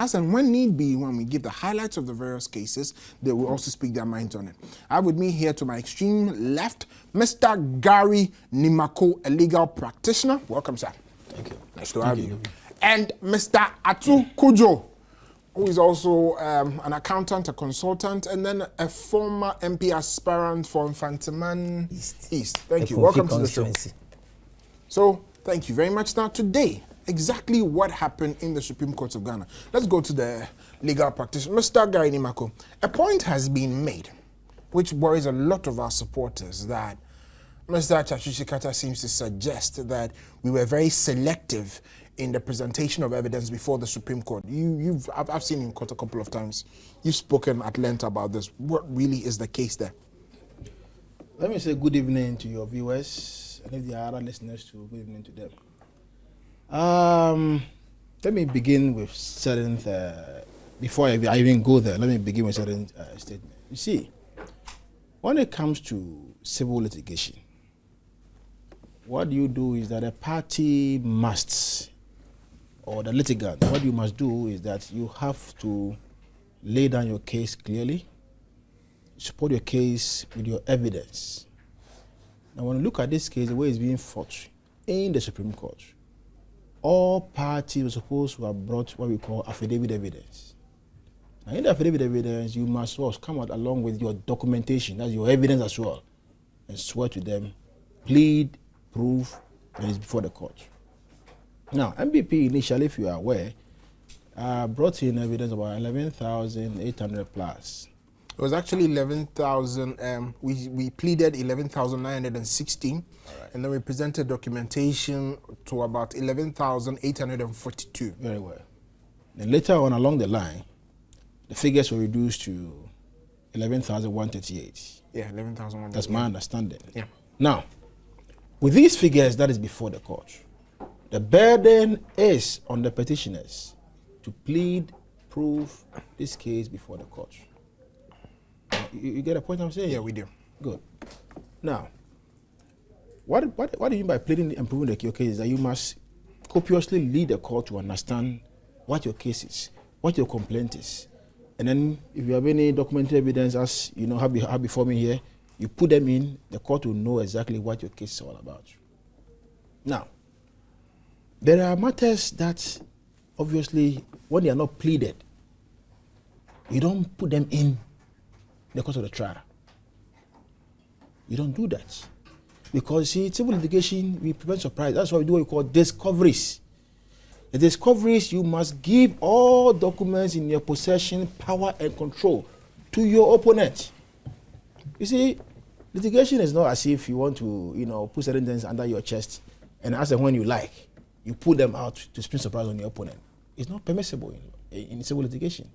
As and when need be, when we give the highlights of the various cases, they will also speak their minds on it. I have with me here to my extreme left, Mr. Gary Nimako, a legal practitioner. Welcome, sir. Thank you. Nice to have you. And Mr. Atu Kujo, who is also an accountant, a consultant, and then a former MP aspirant for Infantiman East. Thank you. Welcome to the show. So, thank you very much. Now, today, exactly what happened in the Supreme Court of Ghana. Let's go to the legal practitioner. Mr. Gary Nimako, a point has been made, which worries a lot of our supporters, that Mr. Chachishikata seems to suggest that we were very selective in the presentation of evidence before the Supreme Court. I've seen you in court a couple of times. You've spoken at length about this. What really is the case there? Let me say good evening to your viewers, and if there are other listeners too, good evening to them. Let me begin with certain, before I even go there, let me begin with certain statement. You see, when it comes to civil litigation, what you do is that a party must, or the litigant, what you must do is that you have to lay down your case clearly, support your case with your evidence. Now, when you look at this case, the way it's being fought in the Supreme Court, all parties were supposed to have brought what we call affidavit evidence. Now, in the affidavit evidence, you must also come out along with your documentation, that's your evidence as well, and swear to them, plead, prove, when it's before the court. Now, MPP initially, if you are aware, brought in evidence about 11,800 plus. It was actually 11,000. We pleaded 11,916, right. And then we presented documentation to about 11,842. Very well. Then later on along the line, the figures were reduced to 11,138. Yeah, 11,138. That's my understanding. Yeah. Now, with these figures, that is before the court. The burden is on the petitioners to plead, prove this case before the court. You get a point I'm saying? Yeah, we do. Good. Now, what do you mean by pleading and proving your case? Is that you must copiously lead the court to understand what your case is, what your complaint is. And then if you have any documented evidence, as you know, have before me here, you put them in, the court will know exactly what your case is all about. Now, there are matters that, obviously, when they are not pleaded, you don't put them in the course of the trial. You don't do that. Because, see, civil litigation, we prevent surprise. That's why we do what we call discoveries. The discoveries, you must give all documents in your possession, power and control to your opponent. You see, litigation is not as if you want to, put certain things under your chest and as and when you like, you put them out to spring surprise on your opponent. It's not permissible in civil litigation.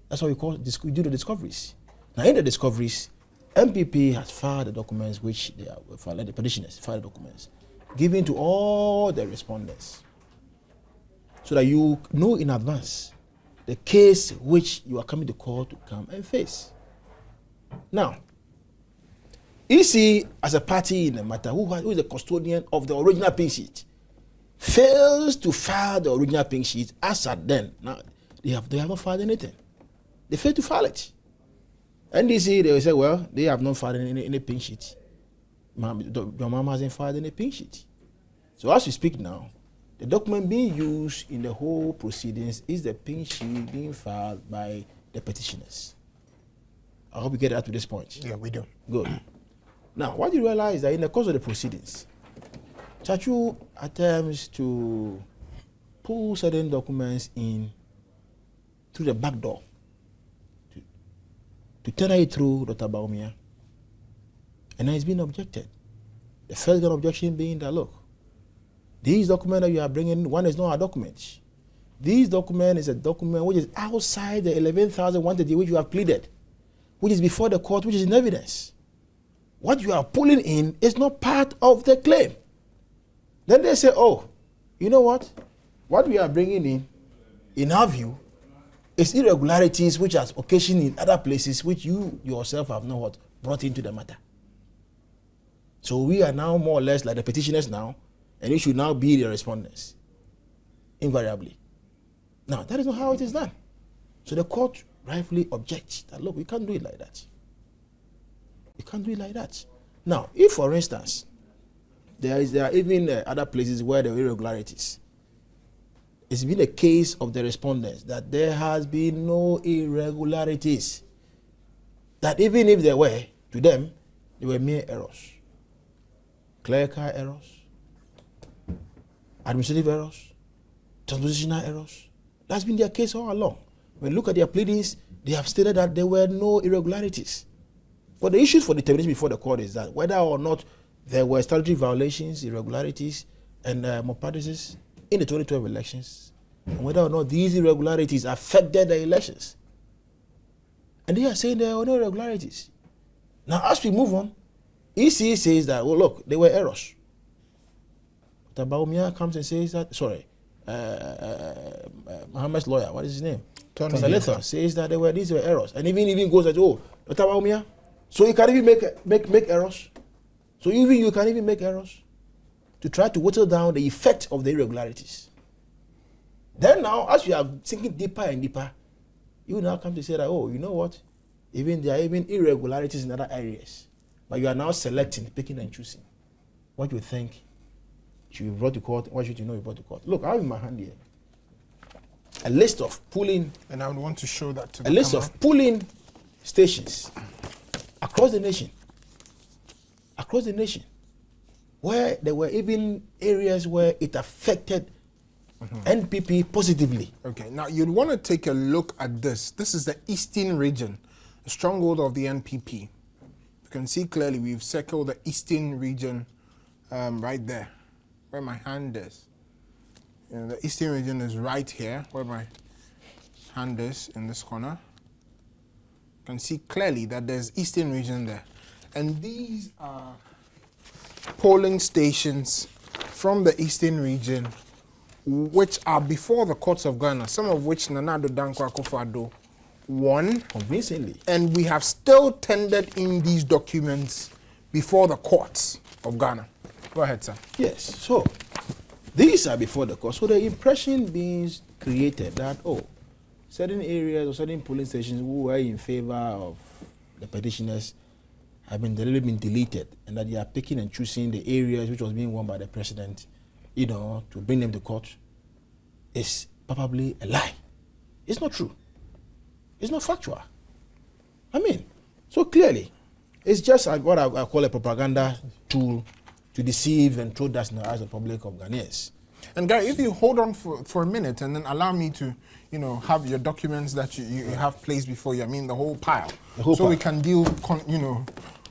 That's what we do the discoveries. Now, in the discoveries, MPP has filed the documents which they are filed, the petitioners filed the documents, given to all the respondents, so that you know in advance the case which you are coming to court to come and face. Now, EC, as a party in the matter, who is the custodian of the original pink sheet, fails to file the original pink sheet as at then. Now, they have not filed anything. They failed to file it. NDC, they will say, well, they have not filed any pink sheet. Your mom hasn't filed any pink sheet. So as we speak now, the document being used in the whole proceedings is the pink sheet being filed by the petitioners. I hope you get that to this point. Yeah, we do. Good. Now, what you realize is that in the course of the proceedings, Chachu attempts to pull certain documents in through the back door to tender it through Dr. Baumia. And then it's been objected. The first objection being that, look, these documents that you are bringing, one is not a document. This document is a document which is outside the 11,130 which you have pleaded, which is before the court, which is in evidence. What you are pulling in is not part of the claim. Then they say, oh, you know what? What we are bringing in our view, is irregularities which are occasioned in other places which you yourself have not brought into the matter. So we are now more or less like the petitioners now, and you should now be the respondents, invariably. Now, that is not how it is done. So the court rightfully objects that, look, we can't do it like that. You can't do it like that. Now, if, for instance, there are even other places where there are irregularities, it's been a case of the respondents that there has been no irregularities. That even if there were, to them, they were mere errors. Clerical errors, administrative errors, transpositional errors. That's been their case all along. When you look at their pleadings, they have stated that there were no irregularities. But the issue for determination before the court is that whether or not there were statutory violations, irregularities, and malpractices in the 2012 elections, and whether or not these irregularities affected the elections. And they are saying there were no irregularities. Now, as we move on, EC says that, well, look, there were errors. But Baumia comes and says that, Muhammad's lawyer, what is his name? Tony Letha says that these were errors. And even goes that, oh, Dr. Baumia, so you can even make errors. So even you can even make errors to try to whittle down the effect of the irregularities. Then now, as you are sinking deeper and deeper, you now come to say that, oh, you know what? There are even irregularities in other areas. But you are now selecting, picking and choosing what you think should be brought to court, what should you know be brought to court. Look, I have in my hand here a list of polling. And I would want to show that to the A list camera. of polling stations across the nation. Across the nation. Where there were even areas where it affected NPP positively. Okay, now you'd want to take a look at this. This is the eastern region, the stronghold of the NPP. You can see clearly we've circled the eastern region right there, where my hand is. You know, the eastern region is right here, where my hand is in this corner. You can see clearly that there's eastern region there. And these are polling stations from the eastern region which are before the courts of Ghana, some of which Nana Addo Dankwa Akufo-Addo won Convincingly. and we have still tendered in these documents before the courts of Ghana. Go ahead, sir. Yes, so these are before the court. So the impression being created that, oh, certain areas or certain polling stations who were in favor of the petitioners have been deliberately been deleted, and that they are picking and choosing the areas which was being won by the president, you know, to bring them to court, is probably a lie. It's not true. It's not factual. I mean, so clearly, it's just what I call a propaganda tool to deceive and throw dust in the eyes of the public of Ghanaians. And Gary, if you hold on for a minute and then allow me to, you know, have your documents that you have placed before you, I mean the whole pile. So we can deal,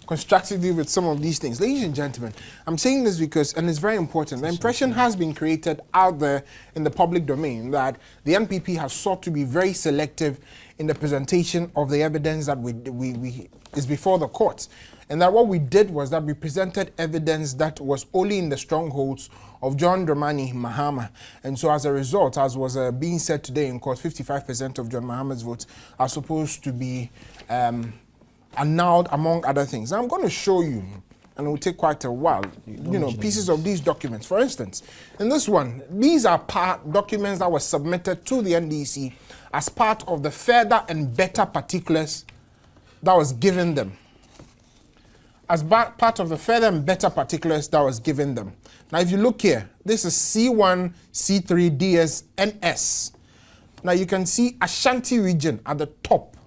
constructively with some of these things. Ladies and gentlemen, I'm saying this because, and it's very important, the impression has been created out there in the public domain that the NPP has sought to be very selective in the presentation of the evidence that is before the courts. And that what we did was that we presented evidence that was only in the strongholds of John Dramani Mahama. And so as a result, as was being said today in court, 55% of John Mahama's votes are supposed to be annulled, among other things. Now I'm going to show you, and it will take quite a while, pieces of these documents. For instance, in this one, these are documents that were submitted to the NDC as part of the further and better particulars that was given them. As part of the further and better particulars that was given them. Now, if you look here, this is C1, C3, DS, and S. Now, you can see Ashanti region at the top,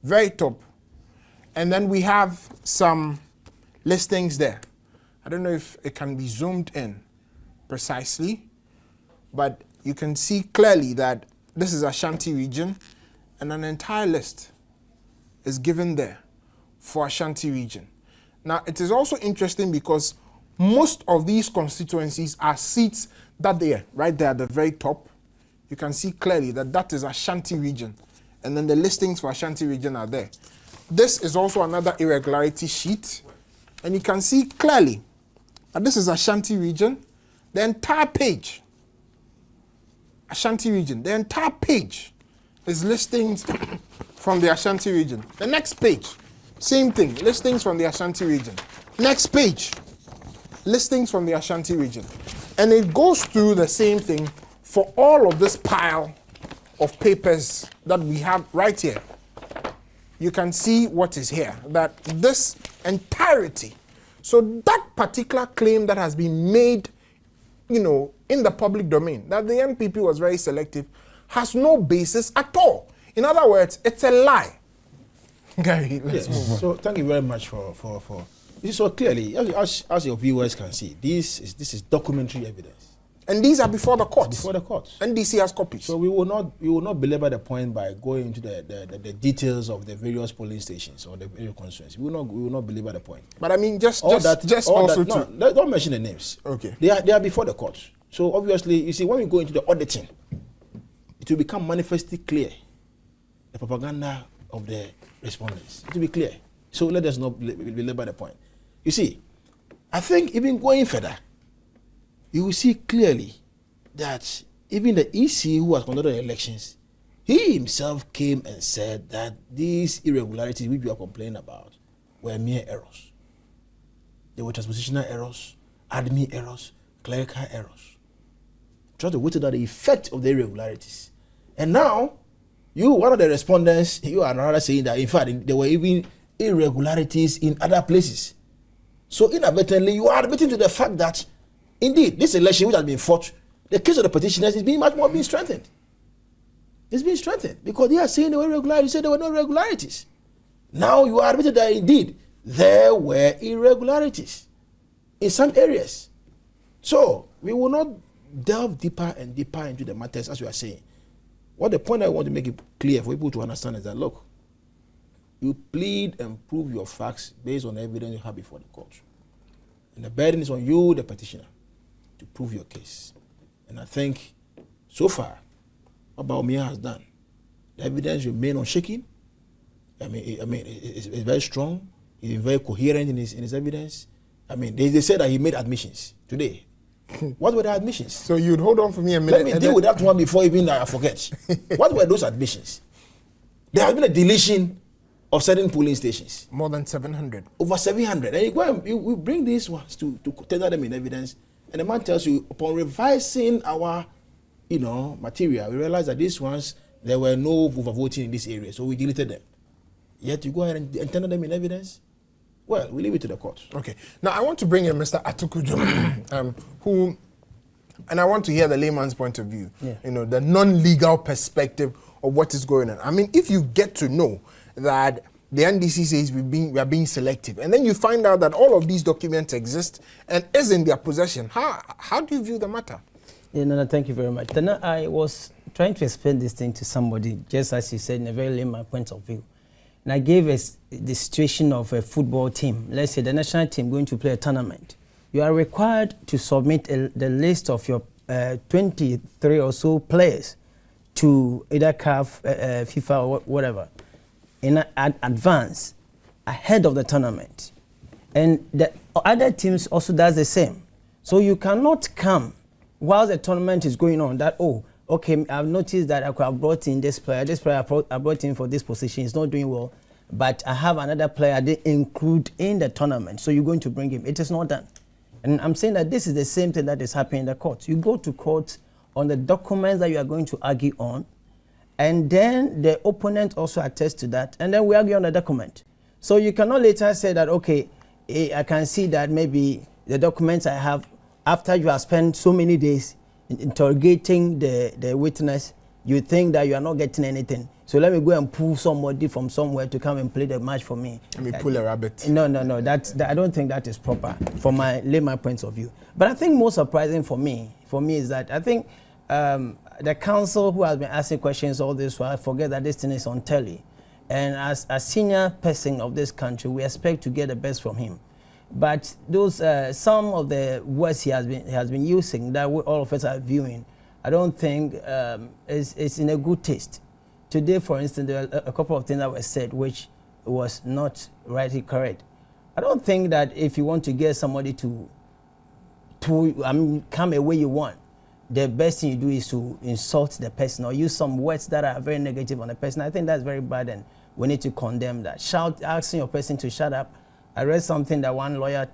very top. And then we have some listings there. I don't know if it can be zoomed in precisely, but you can see clearly that this is Ashanti region, and an entire list is given there for Ashanti region. Now, it is also interesting because most of these constituencies are seats that they are right there at the very top. You can see clearly that that is Ashanti region, and then the listings for Ashanti region are there. This is also another irregularity sheet, and you can see clearly that this is Ashanti region. The entire page, Ashanti region, the entire page is listings from the Ashanti region. The next page, same thing, listings from the Ashanti region. Next page, listings from the Ashanti region. And it goes through the same thing for all of this pile of papers that we have right here, you can see what is here, that this entirety, so that particular claim that has been made, in the public domain, that the NPP was very selective, has no basis at all. In other words, it's a lie. Gary, let's move on. So thank you very much for this is so clearly, as your viewers can see, this is documentary evidence. And these are before the courts. Before the courts. NDC has copies. So we will not belabor the point by going into the details of the various polling stations or the various constituencies. We will not belabor the point. But I mean, don't mention the names. Okay. They are before the courts. So obviously, you see, when we go into the auditing, it will become manifestly clear the propaganda of the respondents. It will be clear. So let us not belabor the point. You see, I think even going further, you will see clearly that even the EC who has conducted the elections, he himself came and said that these irregularities which we are complaining about were mere errors. They were transpositional errors, admin errors, clerical errors. Try to wait out the effect of the irregularities. And now, one of the respondents, you are rather saying that in fact there were even irregularities in other places. So inadvertently, you are admitting to the fact that indeed, this election which has been fought, the case of the petitioners is being much more being strengthened. It's being strengthened because they are saying there were irregularities. You said there were no irregularities. Now you are admitted that indeed there were irregularities in some areas. So we will not delve deeper and deeper into the matters as you are saying. What the point I want to make it clear for people to understand is that look, you plead and prove your facts based on evidence you have before the court. And the burden is on you, the petitioner, to prove your case. And I think, so far, what Baumia has done, the evidence remains unshaken. It's very strong. He's very coherent in his evidence. They said that he made admissions today. What were the admissions? So you'd hold on for me a minute. Let me deal with that one before even I forget. What were those admissions? There has been a deletion of certain polling stations. More than 700. Over 700. And you go and you bring these ones to tender them in evidence. And the man tells you, upon revising our, material, we realized that these ones, there were no overvoting in this area. So we deleted them. Yet you go ahead and tender them in evidence. Well, we leave it to the court. Okay. Now, I want to bring in Mr. Atukujo, who, and I want to hear the layman's point of view, the non-legal perspective of what is going on. If you get to know that the NDC says we are being selective, and then you find out that all of these documents exist and is in their possession, how do you view the matter? Thank you very much. Then I was trying to explain this thing to somebody, just as you said, in a very layman point of view. And I gave the situation of a football team. Let's say the national team going to play a tournament. You are required to submit the list of your 23 or so players to either CAF, FIFA, or whatever, in advance, ahead of the tournament. And the other teams also does the same. So you cannot come while the tournament is going on that, okay, I've noticed that I could have brought in this player I brought in for this position, he's not doing well, but I have another player I didn't include in the tournament, so you're going to bring him. It is not done. And I'm saying that this is the same thing that is happening in the court. You go to court on the documents that you are going to argue on, and then the opponent also attests to that, and then we argue on the document. So you cannot later say that, okay, I can see that maybe the documents I have, after you have spent so many days interrogating the witness, you think that you are not getting anything. So let me go and pull somebody from somewhere to come and play the match for me. Let me pull a rabbit. No. I don't think that is proper from my layman point of view. But I think most surprising for me is that I think the council who has been asking questions all this while, I forget that this thing is on telly. And as a senior person of this country, we expect to get the best from him. But those some of the words he has been using that we, all of us are viewing, I don't think is in a good taste. Today, for instance, there are a couple of things that were said which was not rightly correct. I don't think that if you want to get somebody to come a way you want, the best thing you do is to insult the person or use some words that are very negative on the person. I think that's very bad, and we need to condemn that. Asking your person to shut up. I read something that one lawyer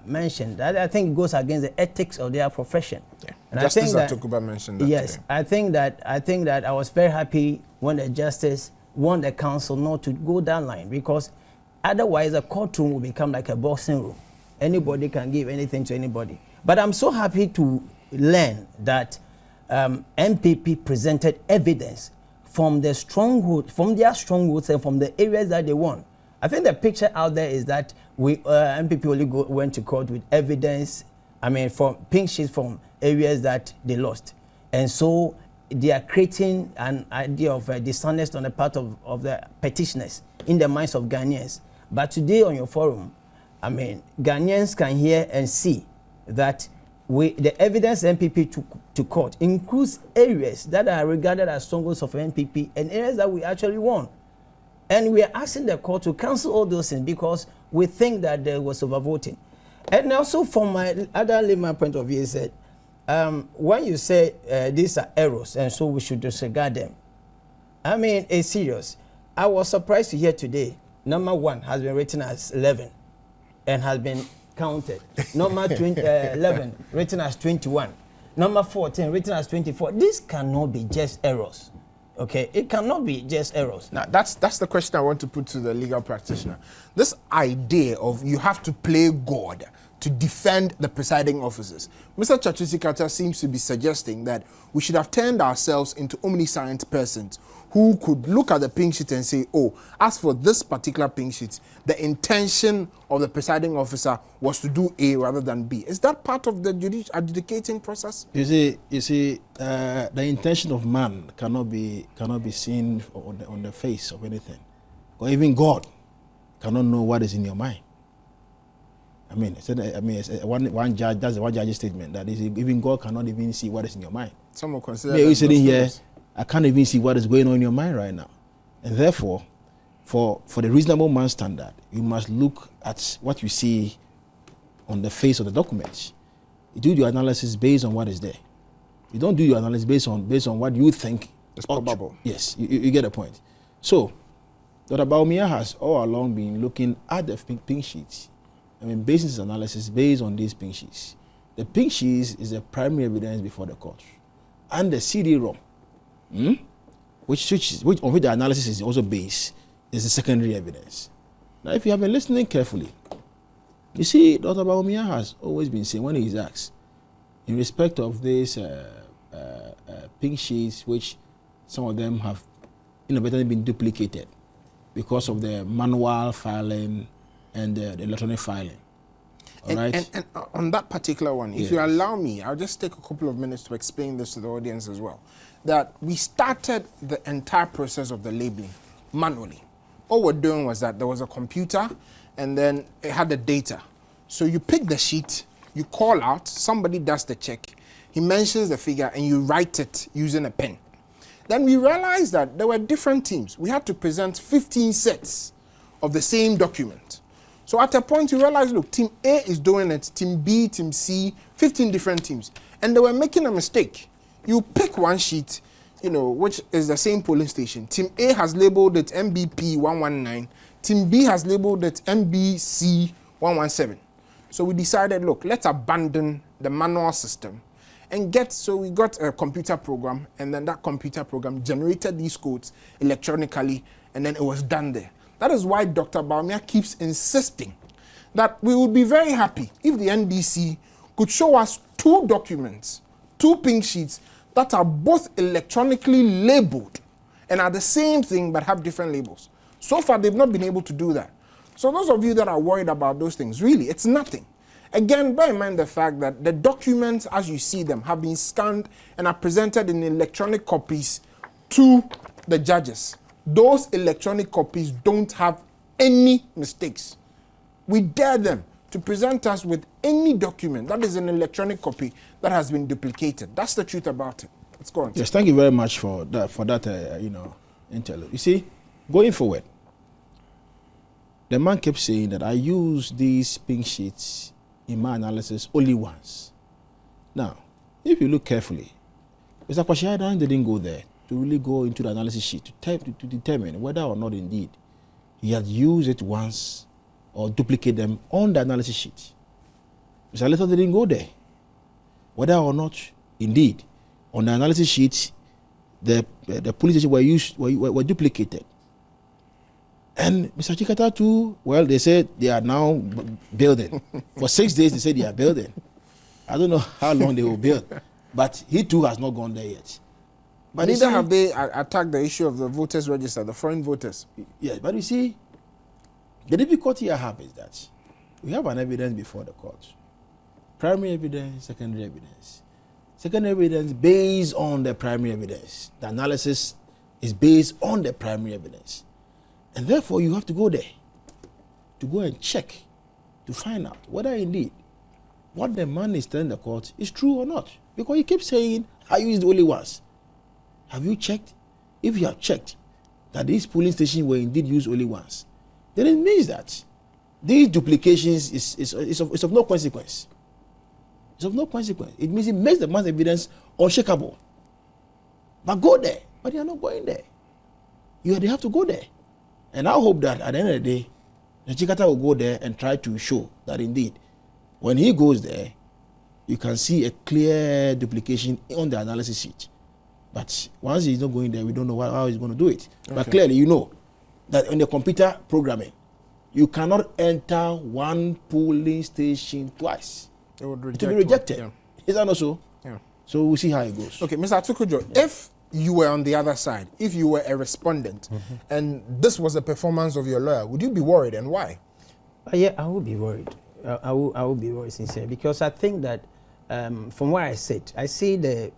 mentioned, that I think goes against the ethics of their profession. Yeah. And Justice I think Atukuba mentioned that. Yes, today. I think that I was very happy when the justice warned the council not to go that line, because otherwise the courtroom will become like a boxing room. Anybody can give anything to anybody. But I'm so happy to learn that MPP presented evidence from their strongholds and from the areas that they won. I think the picture out there is that MPP only went to court with evidence, from pink sheets from areas that they lost. And so they are creating an idea of dishonest on the part of the petitioners in the minds of Ghanaians. But today on your forum, Ghanaians can hear and see that the evidence MPP took to court includes areas that are regarded as strongholds of MPP and areas that we actually won. And we are asking the court to cancel all those things because we think that there was overvoting. And also from my other layman point of view is that when you say these are errors and so we should disregard them, it's serious. I was surprised to hear today, number 1 has been written as 11 and has been counted. Number 11 written as 21. Number 14 written as 24. This cannot be just errors. Okay, it cannot be just errors. Now, that's the question I want to put to the legal practitioner. This idea of you have to play God to defend the presiding officers. Mr. Chachusikata seems to be suggesting that we should have turned ourselves into omniscient persons who could look at the pink sheet and say, oh, as for this particular pink sheet, the intention of the presiding officer was to do A rather than B. Is that part of the adjudicating process? You see, the intention of man cannot be seen on the face of anything. Or even God cannot know what is in your mind. One judge, that's one judge's statement, that is, even God cannot even see what is in your mind. Some will consider you're sitting here, I can't even see what is going on in your mind right now. And therefore, for the reasonable man standard, you must look at what you see on the face of the documents. You do your analysis based on what is there. You don't do your analysis based on what you think is probable. Yes, you get the point. So, Dr. Baumia has all along been looking at the pink sheets. Basing his analysis based on these pink sheets. The pink sheets is the primary evidence before the court. And the CD-ROM, which on which the analysis is also based, is the secondary evidence. Now, if you have been listening carefully, you see, Dr. Baumia has always been saying, when he is asked, in respect of these pink sheets, which some of them have inadvertently been duplicated because of the manual filing and the electronic filing. All right? And on that particular one, if you allow me, I'll just take a couple of minutes to explain this to the audience as well. That we started the entire process of the labeling manually. All we're doing was that there was a computer and then it had the data. So you pick the sheet, you call out, somebody does the check, he mentions the figure and you write it using a pen. Then we realized that there were different teams. We had to present 15 sets of the same document. So at a point you realize, look, team A is doing it, team B, team C, 15 different teams. And they were making a mistake. You pick one sheet, which is the same polling station. Team A has labeled it MBP 119. Team B has labeled it MBC 117. So we decided, look, let's abandon the manual system and we got a computer program, and then that computer program generated these codes electronically, and then it was done there. That is why Dr. Baumia keeps insisting that we would be very happy if the NDC could show us 2 documents, 2 pink sheets that are both electronically labeled and are the same thing but have different labels. So far, they've not been able to do that. So those of you that are worried about those things, really, it's nothing. Again, bear in mind the fact that the documents, as you see them, have been scanned and are presented in electronic copies to the judges. Those electronic copies don't have any mistakes. We dare them to present us with any document that is an electronic copy that has been duplicated. That's the truth about it. Let's go on. Yes, thank you very much for that intel. You see, going forward, the man kept saying that I use these pink sheets in my analysis only once. Now, if you look carefully, Mr. Kwashiadan didn't go there to really go into the analysis sheet to determine whether or not indeed he had used it once or duplicate them on the analysis sheet. Mr. Leto didn't go there. Whether or not, indeed, on the analysis sheet, the police station were duplicated. And Mr. Chikata too, well, they said they are now building. For 6 days, they said they are building. I don't know how long they will build, but he too has not gone there yet. But neither have they attacked the issue of the voters register, the foreign voters. Yes, but you see, the difficulty I have is that we have an evidence before the court. Primary evidence, secondary evidence. Secondary evidence based on the primary evidence. The analysis is based on the primary evidence. And therefore, you have to go there to go and check to find out whether indeed what the man is telling the court is true or not. Because he keeps saying, are you the only ones? Have you checked? If you have checked that these polling stations were indeed used only once, then it means that these duplications is of no consequence. It's of no consequence. It means it makes the man's evidence unshakable. But go there. But they are not going there. They have to go there. And I hope that at the end of the day, the Chikata will go there and try to show that indeed, when he goes there, you can see a clear duplication on the analysis sheet. But once he's not going there, we don't know how he's going to do it. Okay. But clearly, you know that in the computer programming, you cannot enter one polling station twice. It will be rejected. Yeah. Is that not so? Yeah. So we'll see how it goes. Okay, Mr. Atukujo, if you were on the other side, if you were a respondent, and this was a performance of your lawyer, would you be worried, and why? Yeah, I would be worried. I will be worried, sincerely, because I think that from where I sit, I see the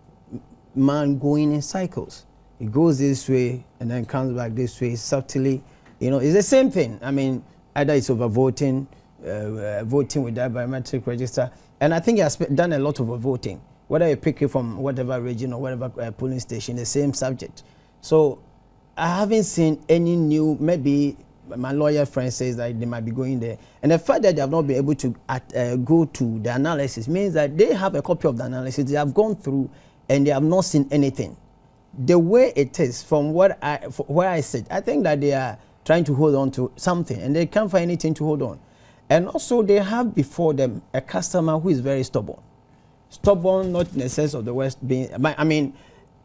man going in cycles. He goes this way and then comes back this way subtly. You know, it's the same thing. I mean, either it's over voting, voting with that biometric register, and I think he has done a lot of voting. Whether you pick it from whatever region or whatever polling station, the same subject. So I haven't seen any new, maybe my lawyer friend says that they might be going there. And the fact that they have not been able to go to the analysis means that they have a copy of the analysis, they have gone through and they have not seen anything. The way it is, from where I sit, I think that they are trying to hold on to something and they can't find anything to hold on. And also they have before them a customer who is very stubborn. Stubborn, not in the sense of the West being, I mean,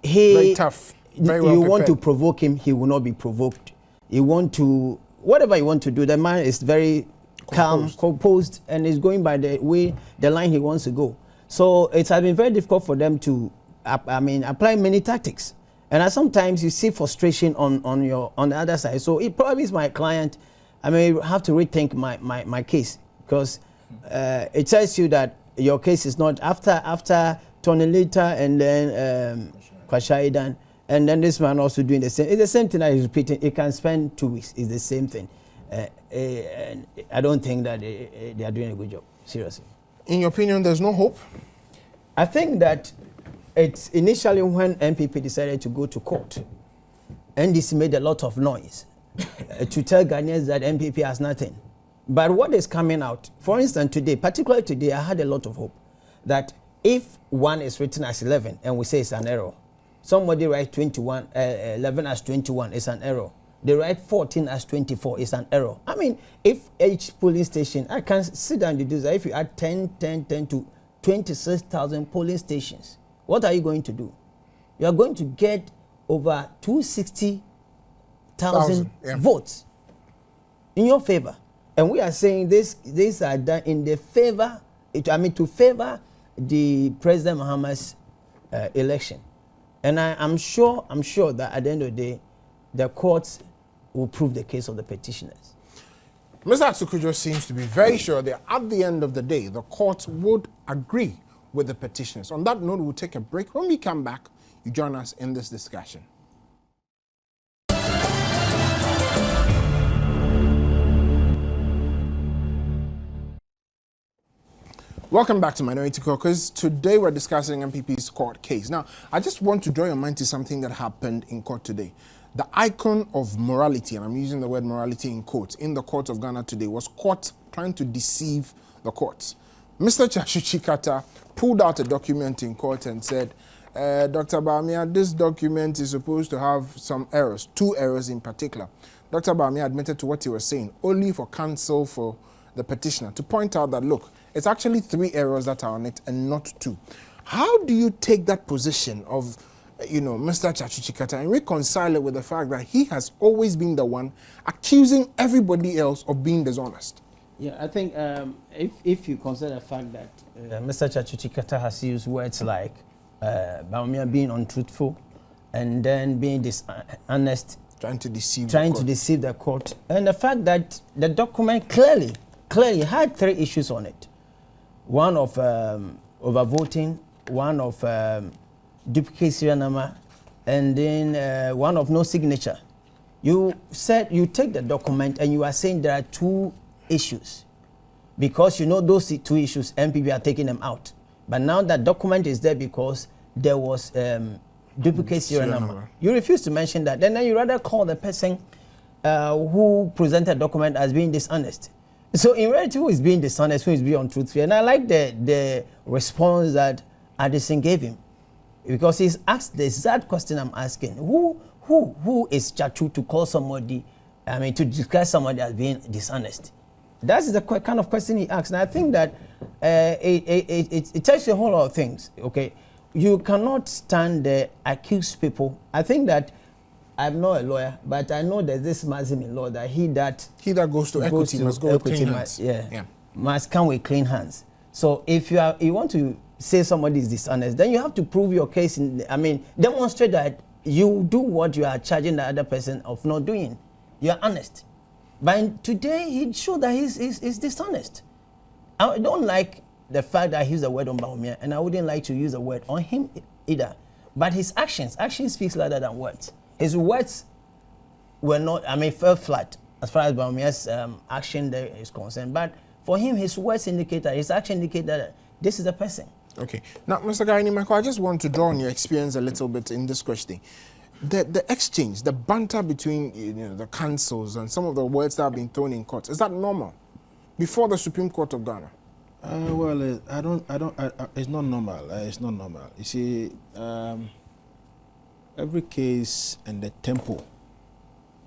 very tough, very well you prepared. want to provoke him, he will not be provoked. You want to, whatever you want to do, the man is very calm, composed, and is going by the way, the line he wants to go. So it has been very difficult for them to, apply many tactics. And sometimes you see frustration on the other side. So it probably is my client. I may have to rethink my case, because it tells you that your case is not after Tonelita and then Kwashaidan, and then this man also doing the same. It's the same thing that he's repeating. It can spend 2 weeks. It's the same thing. And I don't think that they are doing a good job, seriously. In your opinion, there's no hope? I think that it's initially when MPP decided to go to court, NDC made a lot of noise to tell Ghanaians that MPP has nothing. But what is coming out, for instance, today, particularly today, I had a lot of hope that if 1 is written as 11 and we say it's an error, somebody writes 11 as 21, it's an error. They write 14 as 24, it's an error. I mean, if each polling station, I can sit down and deduce that if you add 10 to 26,000 polling stations, what are you going to do? You are going to get over 260,000 votes in your favor. And we are saying these are done in the favor, to favor the President Muhammad's election. And I'm sure that at the end of the day, the courts will prove the case of the petitioners. Mr. Atukujo seems to be very sure that at the end of the day, the court would agree with the petitioners. On that note, we'll take a break. When we come back, you join us in this discussion. Welcome back to Minority Caucus. Today we're discussing MPP's court case. Now, I just want to draw your mind to something that happened in court today. The icon of morality, and I'm using the word morality in quotes, in the court of Ghana today was caught trying to deceive the courts. Mr. Chikata pulled out a document in court and said, Dr. Bamia, this document is supposed to have some errors, 2 errors in particular. Dr. Bamia admitted to what he was saying, only for counsel for the petitioner to point out that, look, It's actually 3 errors that are on it and not 2. How do you take that position of, Mr. Chachuchikata and reconcile it with the fact that he has always been the one accusing everybody else of being dishonest? Yeah, I think if you consider the fact that Mr. Chachuchikata has used words like Bawumia being untruthful and then being dishonest, trying to deceive the court, and the fact that the document clearly had 3 issues on it. One of overvoting, one of duplicate serial number, and then one of no signature. You said you take the document and you are saying there are 2 issues, because those 2 issues, MPB are taking them out. But now that document is there because there was duplicate serial number. You refuse to mention that. Then you rather call the person who presented document as being dishonest. So in reality, who is being dishonest, who is being untruthful? And I like the response that Addison gave him, because he's asked the exact question I'm asking. Who is Chachu to call somebody, to describe somebody as being dishonest? That is the kind of question he asked. And I think that it tells you a whole lot of things, okay? You cannot stand there, accuse people. I think that I'm not a lawyer, but I know there's this maxim in law that he that goes to equity must go with clean hands. Must come with clean hands. So if you want to say somebody is dishonest, then you have to prove your case. Demonstrate that you do what you are charging the other person of not doing. You are honest. But today he showed that he's dishonest. I don't like the fact that I used the word on Bawumia, and I wouldn't like to use the word on him either. But his actions speaks louder than words. His words were not, fell flat as far as Bawumia's action there is concerned. But for him, his words indicate that, his action indicate that this is the person. Okay. Now, Mr. Gaini Michael, I just want to draw on your experience a little bit in this question. The exchange, the banter between the councils and some of the words that have been thrown in court, is that normal before the Supreme Court of Ghana? It's not normal. It's not normal. You see, every case and the tempo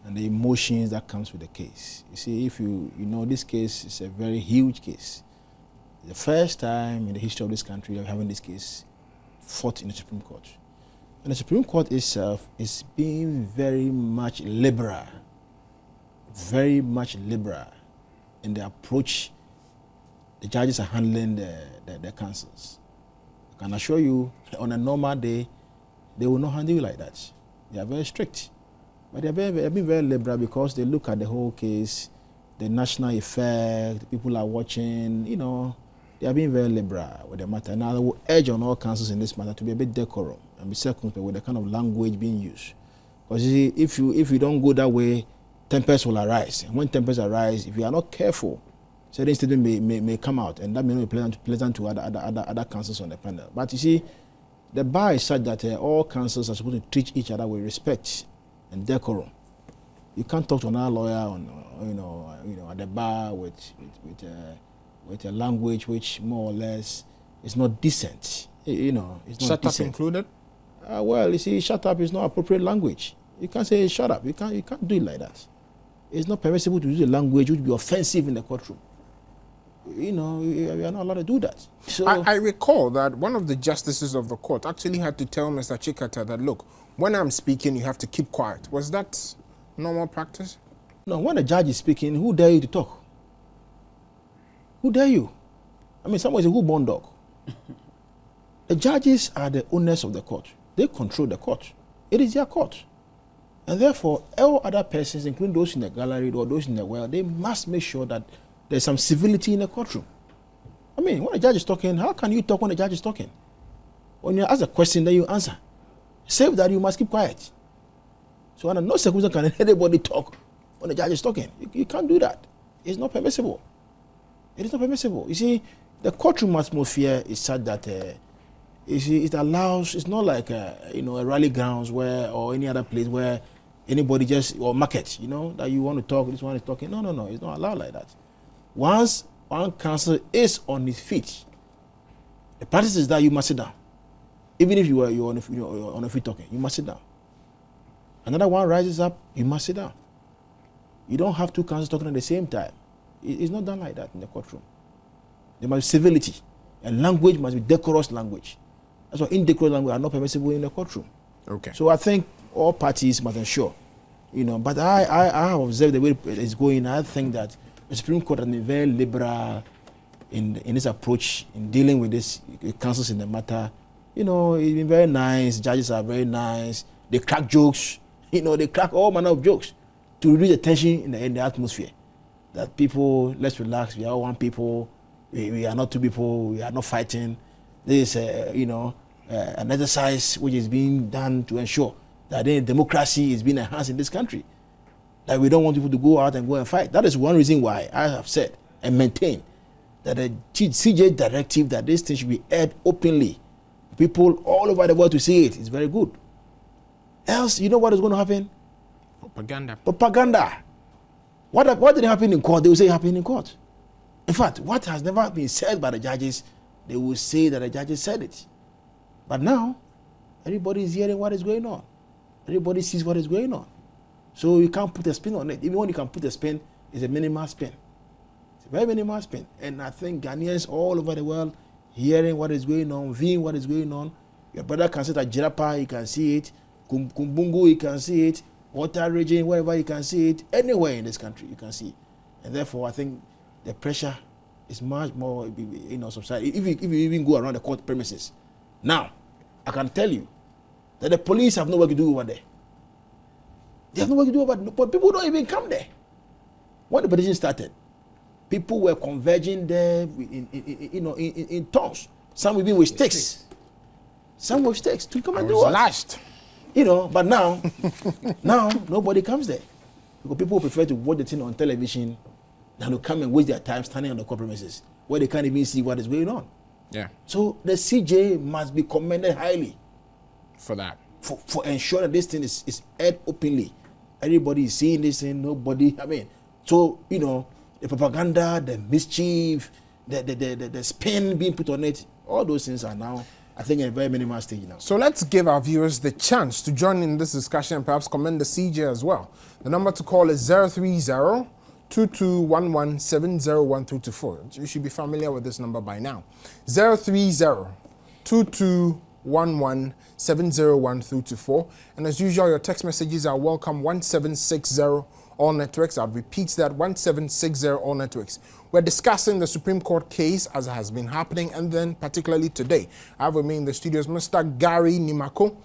and the emotions that comes with the case. You see, if this case is a very huge case. The first time in the history of this country of having this case fought in the Supreme Court. And the Supreme Court itself is being very much liberal in the approach the judges are handling the councils. I can assure you, on a normal day, they will not handle you like that. They are very strict. But they are being very liberal because they look at the whole case, the national effect, people are watching, they are being very liberal with the matter. Now, I will urge on all councils in this matter to be a bit decorum and be circumspect with the kind of language being used. Because you see, if you don't go that way, tempers will arise. And when tempers arise, if you are not careful, certain statements may come out, and that may not be pleasant to other councils on the panel. But you see, the bar is such that all councils are supposed to treat each other with respect and decorum. You can't talk to another lawyer at the bar with a language which more or less is not decent. It's not shut decent. Up included? Well, you see, shut up is not appropriate language. You can't say shut up. You can't do it like that. It's not permissible to use a language which would be offensive in the courtroom. We are not allowed to do that. So I recall that one of the justices of the court actually had to tell Mr. Chikata that, look, when I'm speaking, you have to keep quiet. Was that normal practice? No, when a judge is speaking, who dare you to talk? Who dare you? Someone is a who-born dog. The judges are the owners of the court. They control the court. It is their court. And therefore, all other persons, including those in the gallery or those in the well, they must make sure that there's some civility in the courtroom. When a judge is talking, how can you talk when the judge is talking? When you ask a question, then you answer. Save that, you must keep quiet. So under no circumstance can anybody talk when the judge is talking. You can't do that. It's not permissible. It is not permissible. You see, the courtroom atmosphere is such that it allows. It's not like a rally grounds or any other place where anybody or market. That you want to talk. This one is talking. No. It's not allowed like that. Once one counsel is on his feet, the practice is that you must sit down. Even if you're on a feet talking, you must sit down. Another one rises up, you must sit down. You don't have two counsels talking at the same time. It's not done like that in the courtroom. There must be civility. And language must be decorous language. That's why indecorous language are not permissible in the courtroom. Okay. So I think all parties must ensure, but I have observed the way it's going. I think that the Supreme Court has been very liberal in its approach in dealing with this counsels in the matter. It's been very nice. Judges are very nice. They crack jokes. They crack all manner of jokes to reduce the tension in the atmosphere. That people, let's relax. We are one people. We are not two people. We are not fighting. This is, an exercise which is being done to ensure that democracy is being enhanced in this country. That we don't want people to go out and go and fight. That is one reason why I have said and maintain that the CJ directive that this thing should be aired openly, people all over the world to see it, is very good. Else, you know what is going to happen? Propaganda. What did happen in court? They will say it happened in court. In fact, what has never been said by the judges, they will say that the judges said it. But now, everybody is hearing what is going on. Everybody sees what is going on. So you can't put a spin on it. Even when you can put a spin, it's a minimal spin. It's a very minimal spin. And I think Ghanaians all over the world hearing what is going on, viewing what is going on. Your brother can sit at Jirapa, you can see it. Kumbungu, you can see it. Water region, wherever you can see it. Anywhere in this country, you can see it. And therefore, I think the pressure is much more, subsided. If you even go around the court premises. Now, I can tell you that the police have no work to do over there. They have no work to do over there. But people don't even come there. When the petition started, people were converging there in tons. Some even with sticks. Some with sticks to come and do it. Last. But now nobody comes there. Because people prefer to watch the thing on television than to come and waste their time standing on the court premises where they can't even see what is going on. Yeah. So the CJ must be commended highly for that. For ensuring that this thing is aired openly. Everybody is seeing this thing, nobody, so, the propaganda, the mischief, the spin being put on it, all those things are now, I think, in a very minimal stage now. So let's give our viewers the chance to join in this discussion and perhaps commend the CJ as well. The number to call is 030-2211-70124. You should be familiar with this number by now. 030-2211-70124. And as usual, your text messages are welcome. 1760 all networks. I'll repeat that, 1760 all networks. We're discussing the Supreme Court case as it has been happening, and then particularly today. I have with me in the studios Mr. Gary Nimako,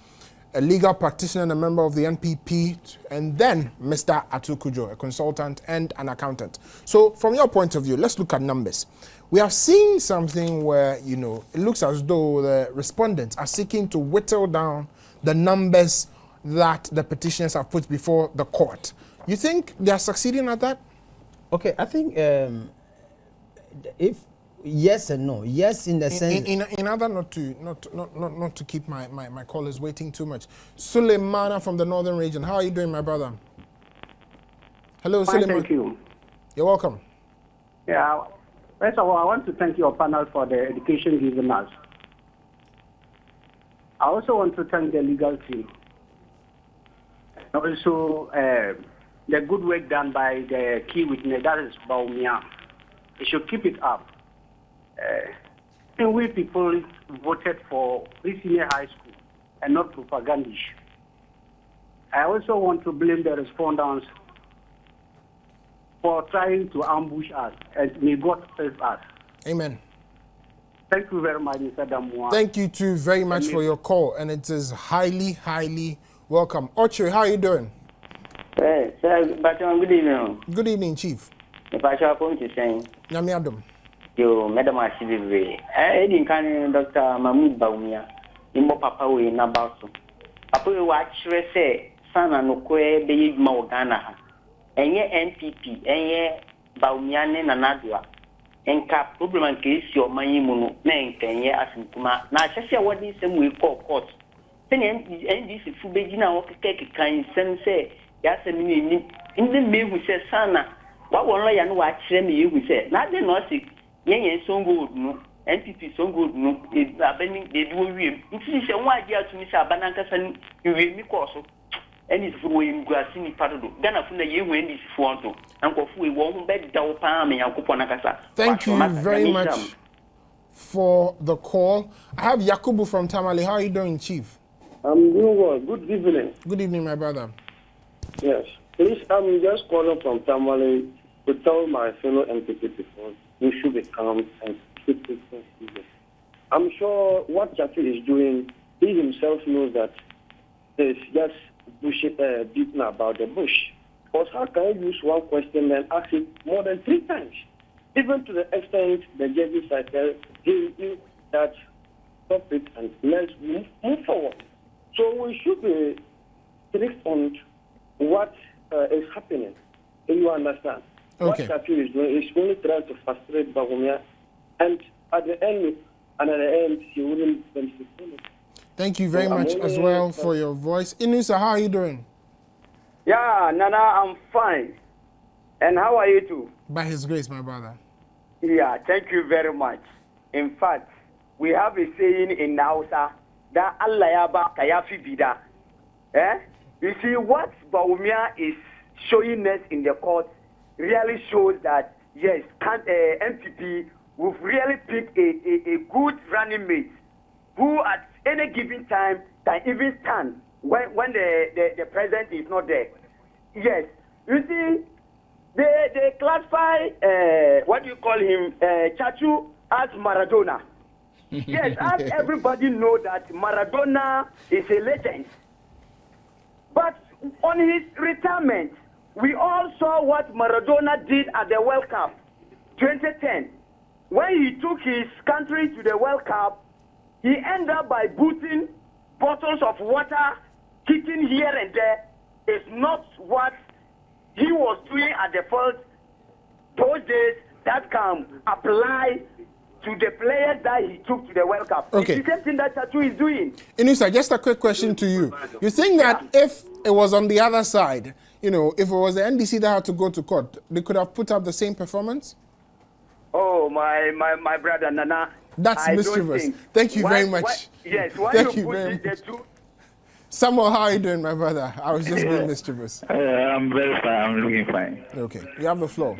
a legal practitioner and a member of the NPP, and then Mr. Atu Kujo, a consultant and an accountant. So from your point of view, let's look at numbers. We have seen something where, it looks as though the respondents are seeking to whittle down the numbers that the petitioners have put before the court. You think they are succeeding at that? Okay, I think if yes and no. Yes, in the sense. In order not to keep my callers waiting too much. Suleimana from the northern region. How are you doing, my brother? Hello, Suleiman. Thank you. You're welcome. Yeah. First of all, I want to thank your panel for the education given us. I also want to thank the legal team. And also the good work done by the key witness, that is Baumia. They should keep it up. And we people voted for senior high school and not propagandish. I also want to blame the respondents for trying to ambush us, and may God save us. Amen. Thank you very much, Mr. Damwa. Thank you too very much for your call, and it is highly, highly welcome. Ochi, how are you doing? Sir, good evening. Good evening, Chief. If I shall point to saying, Nyami Adam. You, Madam Ashibi, I didn't can Dr. Mahmoud Baumia, in Papa way in Nabaso. Papa watch say, son and no que be Maugana, and ye NPP, and ye Baumian and Nadua, and cap problem and case your Maymuno, name 10 years as in Kuma. Now, I what this we call court. Then this is Fubegina or Kaki kind sense. Yes, I mean, in the mail we say, Sana, what one I know what me we say, not the Norsic, Yang so good, no, NPP so good, no, it's bending, they do real. It is a one idea to Miss Abanankas and you will me also. And it's for him, Grassini Parado. Then I found the year when this Fonto, and go for a warm bed, Dao Pam and Yakuponakasa. Thank you very much. for the call. I have Yakubu from Tamale. How are you doing, Chief? I'm doing well. Good evening. Good evening, my brother. Yes. Please, I'm just calling from Tamale to tell my fellow MPP people we should be calm and keep it easy. I'm sure what Chachi is doing, he himself knows that there's just bullshit beating about the bush. Because how can you use one question and ask it more than 3 times? Even to the extent the judges are giving that topic and let's move forward. So we should be strict on what is happening. Do you understand? Okay. What Chachi is doing is only trying to frustrate Bagumia, and at the end, he wouldn't benefit from it. Thank you very much as well for your voice. Inusa, how are you doing? Yeah, Nana, I'm fine. And how are you too? By His grace, my brother. Yeah, thank you very much. In fact, we have a saying in Hausa that Allah ya ba kayafi bida. You see, what Baumia is showing us in the court really shows that, yes, MPP will really pick a good running mate who at any given time can even stand when the president is not there. Yes, you see, they classify, what do you call him, Chachu as Maradona. Yes, as everybody know that Maradona is a legend. But on his retirement, we all saw what Maradona did at the World Cup 2010. When he took his country to the World Cup, he ended up by booting bottles of water, kicking here and there. It's not what he was doing at the field those days that can apply to the players that he took to the World Cup. Okay. It's the same thing that Tatu is doing. Inusa, just a quick question to you. You think that if it was on the other side, if it was the NDC that had to go to court, they could have put up the same performance? Oh, my brother Nana. That's mischievous. Thank you very much. Yes, why Thank you you put very the two? Samuel, how are you doing, my brother? I was just being mischievous. I'm very fine. I'm looking fine. Okay, you have the floor.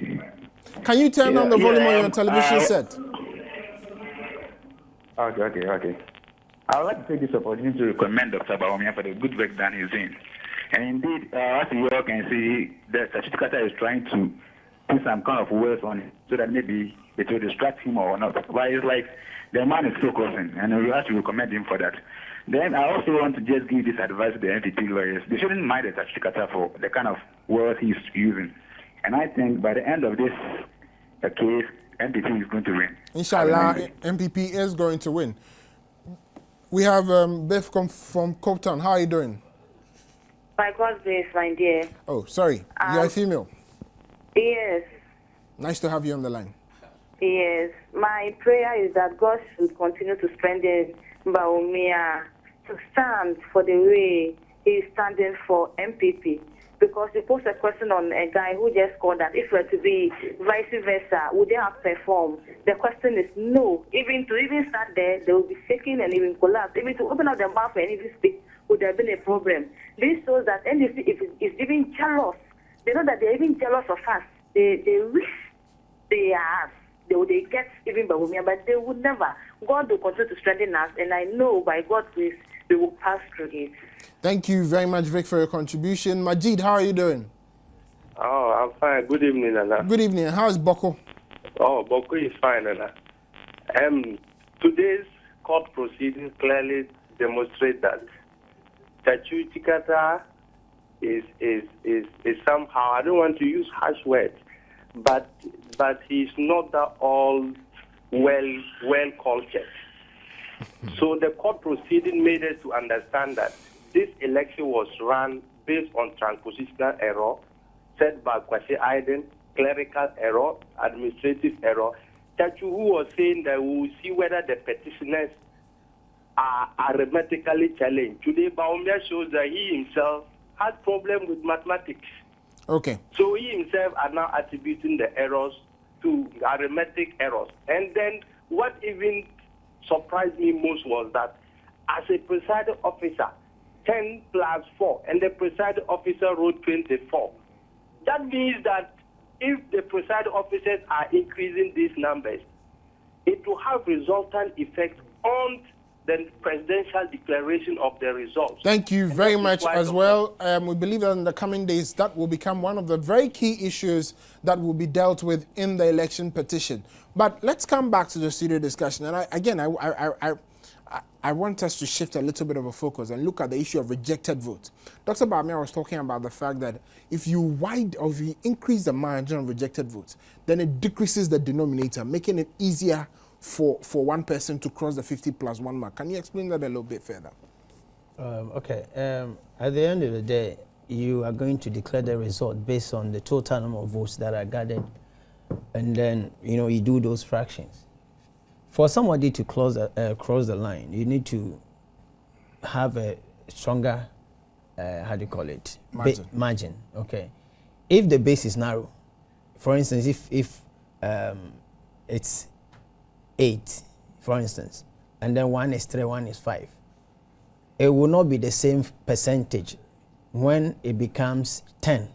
Can you turn on the volume on your television set? Okay. I would like to take this opportunity to recommend Dr. Baumia for the good work that he's doing. And indeed, as you all can see, the Tachikata is trying to put some kind of words on it so that maybe it will distract him or not. But it's like the man is focusing, and we have to recommend him for that. Then I also want to just give this advice to the NPP lawyers. They shouldn't mind the Tachikata for the kind of words he's using. And I think by the end of this case, MPP is going to win. Inshallah, MPP is going to win. We have Beth from Cape Town. How are you doing? By God's grace, my dear. Oh, sorry. You're a female. Yes. Nice to have you on the line. Yes. My prayer is that God should continue to strengthen Baumia to stand for the way he is standing for MPP. Because you posed a question on a guy who just called that if it were to be vice versa, would they have performed? The question is no. Even start there, they will be shaking and even collapse. Even to open up their mouth and even speak would have been a problem. This shows that NDC is even jealous. They know that they're even jealous of us. They wish they are us. They get even Baumia, but they would never. God will continue to strengthen us, and I know by God's grace we will pass through it. Thank you very much, Vic, for your contribution. Majid, how are you doing? Oh, I'm fine. Good evening, Nana. Good evening. How's Boko? Oh, Boko is fine, Nana. Today's court proceedings clearly demonstrate that Chachu Chikata is somehow, I don't want to use harsh words, but he's not at all well cultured. So the court proceeding made us to understand that this election was run based on transpositional error, set by Kwasi Aiden, clerical error, administrative error. Chachu, who was saying that we will see whether the petitioners are arithmetically challenged. Today, Baumia shows that he himself had problem with mathematics. Okay. So he himself are now attributing the errors to arithmetic errors. And then what even surprised me most was that as a presiding officer, 10 plus 4, and the presiding officer wrote 24. That means that if the presiding officers are increasing these numbers, it will have resultant effect on the presidential declaration of the results. Thank you very much as well. We believe that in the coming days, that will become one of the very key issues that will be dealt with in the election petition. But let's come back to the studio discussion. And I want us to shift a little bit of a focus and look at the issue of rejected votes. Dr. Bawumia was talking about the fact that if you increase the margin of rejected votes, then it decreases the denominator, making it easier for one person to cross the 50+1 mark. Can you explain that a little bit further? Okay. At the end of the day, you are going to declare the result based on the total number of votes that are gathered, and then you do those fractions. For somebody to cross the line, you need to have a stronger, how do you call it? Margin. Okay. If the base is narrow, for instance, if it's 8, for instance, and then 1 is 3, 1 is 5, it will not be the same percentage when it becomes 10,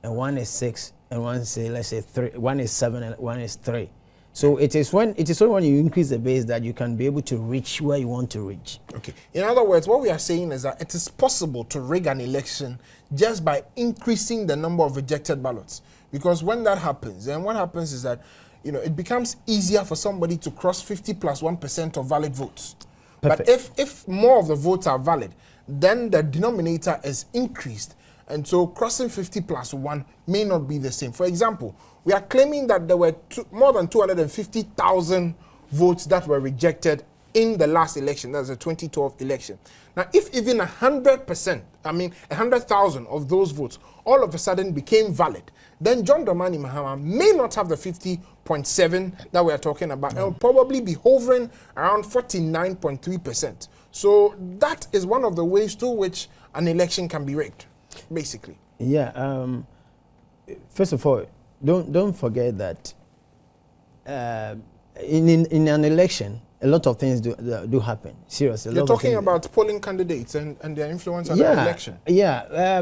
and 1 is 6, and 1 is, let's say 3, 1 is 7, and 1 is 3. So it is only when you increase the base that you can be able to reach where you want to reach. Okay. In other words, what we are saying is that it is possible to rig an election just by increasing the number of rejected ballots. Because when that happens, then what happens is that it becomes easier for somebody to cross 50+1% of valid votes. Perfect. But if more of the votes are valid, then the denominator is increased. And so crossing 50+1 may not be the same. For example, we are claiming that there were more than 250,000 votes that were rejected in the last election, that's the 2012 election. Now, if even 100,000 of those votes all of a sudden became valid, then John Dramani Mahama may not have the 50.7 that we are talking about, and will probably be hovering around 49.3%. So that is one of the ways through which an election can be rigged, basically. Yeah. First of all, don't forget that in an election, a lot of things do happen. Seriously. You're talking about polling candidates and their influence on the election. Yeah.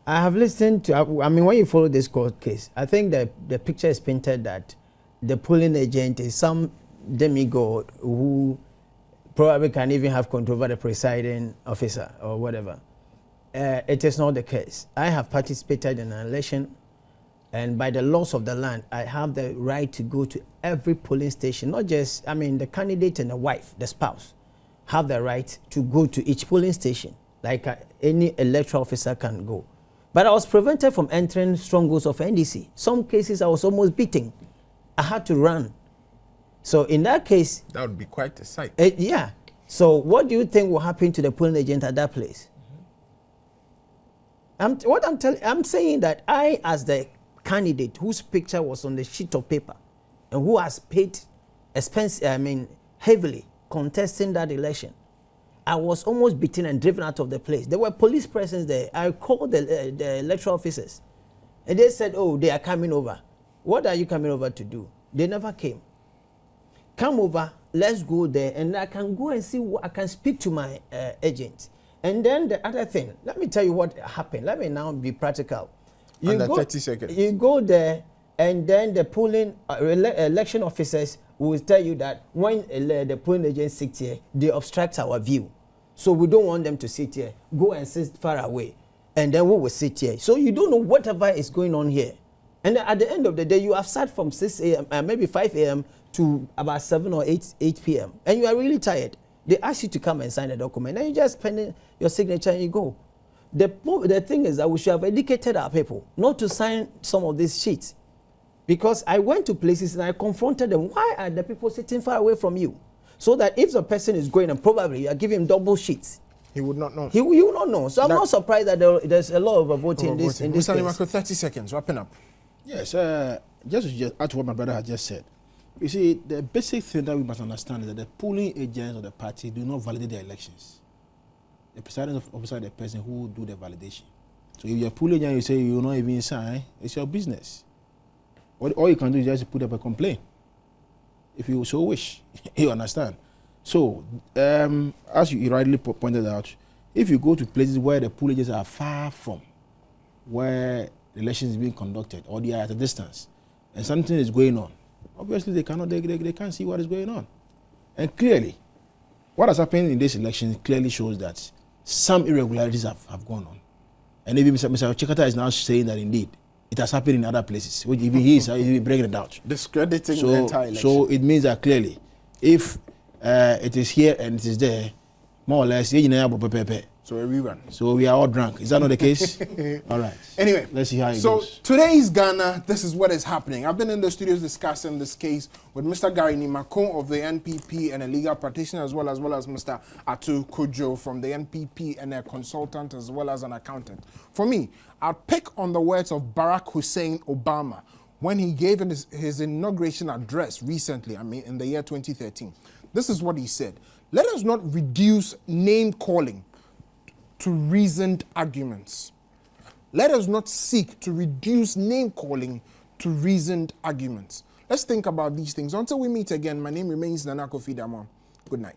I have listened to, when you follow this court case, I think that the picture is painted that the polling agent is some demigod who probably can even have control over the presiding officer or whatever. It is not the case. I have participated in an election, and by the laws of the land, I have the right to go to every polling station, not just, the candidate and the wife, the spouse, have the right to go to each polling station, like any electoral officer can go. But I was prevented from entering strongholds of NDC. Some cases I was almost beaten. I had to run. So in that case... That would be quite a sight. Yeah. So what do you think will happen to the polling agent at that place? I'm saying that I, as the candidate whose picture was on the sheet of paper and who has paid heavily contesting that election, I was almost beaten and driven out of the place. There were police presence there. I called the electoral officers, and they said, "Oh, they are coming over." What are you coming over to do? They never came. Come over, let's go there, and I can go and see what I can speak to my agent. And then the other thing, let me tell you what happened. Let me now be practical. Under 30 seconds. You go there, and then the polling election officers will tell you that when the polling agents sit here, they obstruct our view. So we don't want them to sit here. Go and sit far away, and then we will sit here. So you don't know whatever is going on here. And at the end of the day, you have sat from 6 a.m., maybe 5 a.m. to about 7 or 8 p.m., and you are really tired. They ask you to come and sign the document, and you just pen your signature and you go. The thing is that we should have educated our people not to sign some of these sheets. Because I went to places and I confronted them. Why are the people sitting far away from you? So that if the person is going and probably you are giving him double sheets, he would not know. He will not know. So I'm not surprised that there's a lot of voting in this case. Mr. Nimako, 30 seconds, wrapping up. Yes, just to add to what my brother had just said. You see, the basic thing that we must understand is that the polling agents of the party do not validate their elections. The presiding officer is the person who do the validation. So if you're a polling agent, you say you will not even sign, it's your business. All you can do is just put up a complaint, if you so wish. You understand? So, as you rightly pointed out, if you go to places where the polling agents are far from where the election is being conducted, or they are at a distance, and something is going on, Obviously, they cannot. They can't see what is going on. And clearly, what has happened in this election clearly shows that some irregularities have gone on. And even Mr. Chikata is now saying that indeed it has happened in other places, which even he is breaking it out. Discrediting the entire election. So it means that clearly, if it is here and it is there, more or less, so everyone. So we are all drunk. Is that not the case? All right. Anyway, let's see how it goes. So today's Ghana, this is what is happening. I've been in the studios discussing this case with Mr. Gary Nimakon of the NPP and a legal practitioner, as well as Mr. Atu Kujo from the NPP and a consultant as well as an accountant. For me, I'll pick on the words of Barack Hussein Obama when he gave his inauguration address recently, in the year 2013. This is what he said. Let us not reduce name calling to reasoned arguments. Let us not seek to reduce name calling to reasoned arguments. Let's think about these things. Until we meet again, my name remains Nana Kofi Damon. Good night.